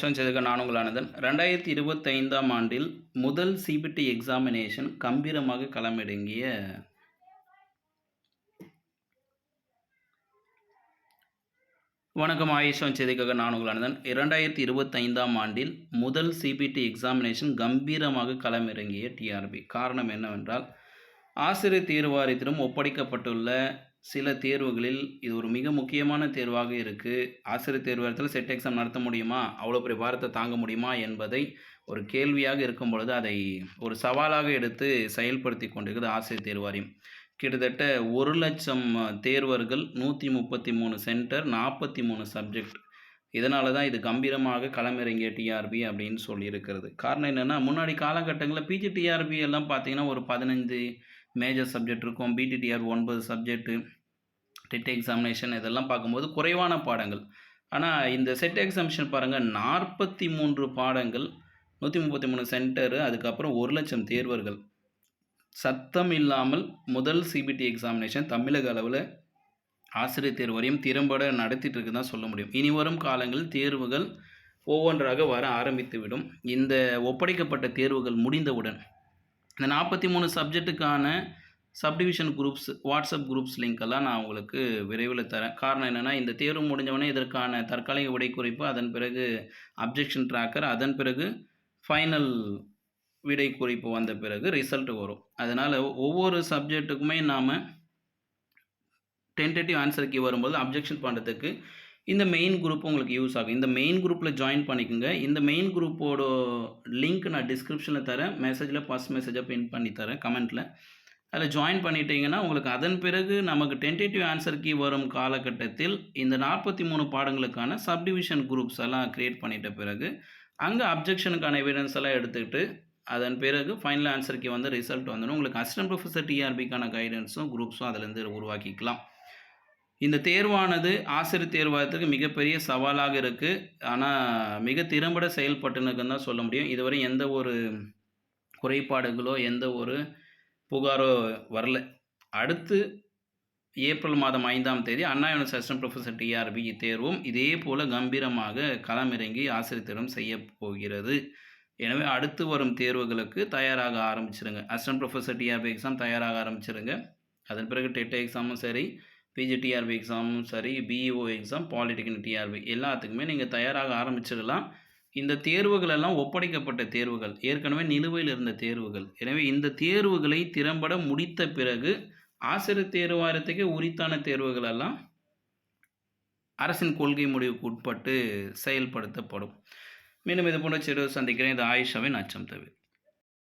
ஆயுஷம் செய்துக்க நான் உங்கள் ஆனந்தன். 2025ஆம் ஆண்டில் முதல் சிபிடி எக்ஸாமினேஷன் கம்பீரமாக களமிறங்கிய வணக்கம் ஆயுஷம் செய்திக்காக நான் உங்கள் ஆனந்தன். 2025ஆம் ஆண்டில் முதல் சிபிடி எக்ஸாமினேஷன் கம்பீரமாக களமிறங்கிய டிஆர்பி. காரணம் என்னவென்றால், ஆசிரியர் தேர்வு வாரியத்திடம் ஒப்படைக்கப்பட்டுள்ள சில தேர்வுகளில் இது ஒரு மிக முக்கியமான தேர்வாக இருக்குது. ஆசிரியர் தேர்வு வாரியத்தில் செட் எக்ஸாம் நடத்த முடியுமா, அவ்வளோ பெரிய பாரத்தை தாங்க முடியுமா என்பதை ஒரு கேள்வியாக இருக்கும் பொழுது அதை ஒரு சவாலாக எடுத்து செயல்படுத்தி கொண்டிருக்கிறது ஆசிரியர் தேர்வு வாரியம். கிட்டத்தட்ட 1,00,000 தேர்வர்கள், 133 சென்டர், 43 சப்ஜெக்ட். இதனால தான் இது கம்பீரமாக களமிறங்கிய டிஆர்பி அப்படின்னு சொல்லியிருக்கிறது. காரணம் என்னென்னா, முன்னாடி காலகட்டங்களில் பிஜிடிஆர்பி எல்லாம் பார்த்தீங்கன்னா ஒரு 15 மேஜர் சப்ஜெக்ட் இருக்கும். பிடிடிஆர் 9 சப்ஜெக்ட்டு, டெட் எக்ஸாமினேஷன் இதெல்லாம் பார்க்கும்போது குறைவான பாடங்கள். ஆனால் இந்த செட் எக்ஸாமினேஷன் பாருங்கள், 43 பாடங்கள், 133 சென்டரு, அதுக்கப்புறம் 1,00,000 தேர்வர்கள். சத்தம் இல்லாமல் முதல் சிபிடி எக்ஸாமினேஷன் தமிழக அளவில் ஆசிரியர் தேர்வு வாரியம் திறம்பட நடத்திட்டு இருக்கு தான் சொல்ல முடியும். இனி வரும் காலங்களில் தேர்வுகள் ஒவ்வொன்றாக வர ஆரம்பித்துவிடும். இந்த ஒப்படைக்கப்பட்ட தேர்வுகள் முடிந்தவுடன் இந்த 43 சப்ஜெக்ட்டுக்கான சப்டிவிஷன் குரூப்ஸ், வாட்ஸ்அப் குரூப்ஸ் லிங்க்கெல்லாம் நான் உங்களுக்கு விரைவில் தரேன். காரணம் என்னென்னா, இந்த தேர்வு முடிஞ்சவொடனே இதற்கான தற்காலிக விடை குறிப்பு, அதன் பிறகு அப்ஜெக்ஷன் ட்ராக்கர், அதன் பிறகு ஃபைனல் விடை குறிப்பு வந்த பிறகு ரிசல்ட் வரும். அதனால் ஒவ்வொரு சப்ஜெக்ட்டுக்குமே நாம் டென்டேட்டிவ் ஆன்சர் கீ வரும்போது அப்ஜெக்ஷன் பண்ணுறதுக்கு இந்த மெயின் குரூப் உங்களுக்கு யூஸ் ஆகும். இந்த மெயின் குரூப்பில் ஜாயின் பண்ணிக்கோங்க. இந்த மெயின் குரூப்போட லிங்க் நான் டிஸ்கிரிப்ஷனில் தரேன். மெசேஜில் ஃபஸ்ட் மெசேஜாக பின் பண்ணி தரேன் கமெண்ட்டில். அதில் ஜாயின் பண்ணிட்டீங்கன்னா உங்களுக்கு அதன் பிறகு நமக்கு டென்டேட்டிவ் ஆன்சர் கீ வரும் காலகட்டத்தில் இந்த 43 பாடங்களுக்கான சப்டிவிஷன் குரூப்ஸ் எல்லாம் க்ரியேட் பண்ணிட்ட பிறகு அங்கே அப்ஜெக்ஷனுக்கான எவிடன்ஸ் எல்லாம் எடுத்துக்கிட்டு அதன் பிறகு ஃபைனல் ஆன்சருக்கு வந்து ரிசல்ட் வந்துடும். உங்களுக்கு அசிஸ்டன்ட் ப்ரொஃபஸர் டிஆர்பிக்கான கைடன்ஸும் குரூப்ஸும் அதிலேருந்து உருவாக்கிக்கலாம். இந்த தேர்வானது ஆசிரியர் தேர்வாயத்துக்கு மிகப்பெரிய சவாலாக இருக்குது. ஆனால் மிக திறம்பட செயல்பட்டுனுக்குன்னு தான் சொல்ல முடியும். இதுவரை எந்த ஒரு குறைபாடுகளோ எந்த ஒரு புகாரோ வரல. அடுத்து ஏப்ரல் மாதம் 5ஆம் தேதி அண்ணா யூனிவர்சிட்டி அசிஸ்டன்ட் ப்ரொஃபஸர் டிஆர்பி தேர்வும் இதே போல் கம்பீரமாக களமிறங்கி ஆசிரியர் தேர்வும் செய்ய போகிறது. எனவே அடுத்து வரும் தேர்வுகளுக்கு தயாராக ஆரம்பிச்சிருங்க. அசிஸ்டன்ட் ப்ரொஃபஸர் டிஆர்பி எக்ஸாம் தயாராக ஆரம்பிச்சிருங்க. அதன் பிறகு டெட் எக்ஸாமும் சரி, பிஜிடிஆர்பி எக்ஸாமும் சரி, பிஇஓ எக்ஸாம், பாலிடெக்னிக் டிஆர்பி எல்லாத்துக்குமே நீங்கள் தயாராக ஆரம்பிச்சிடலாம். இந்த தேர்வுகள் எல்லாம் ஒப்படைக்கப்பட்ட தேர்வுகள், ஏற்கனவே நிலுவையில் இருந்த தேர்வுகள். எனவே இந்த தேர்வுகளை திறம்பட முடித்த பிறகு ஆசிரியர் தேர்வு வாரியத்துக்கு உரித்தான தேர்வுகள் எல்லாம் அரசின் கொள்கை முடிவுக்கு உட்பட்டு செயல்படுத்தப்படும். மீண்டும் இது போன்ற செய்திகளை சந்திக்கிறேன். இது ஆயிஷாவின் அச்சம் தவிர.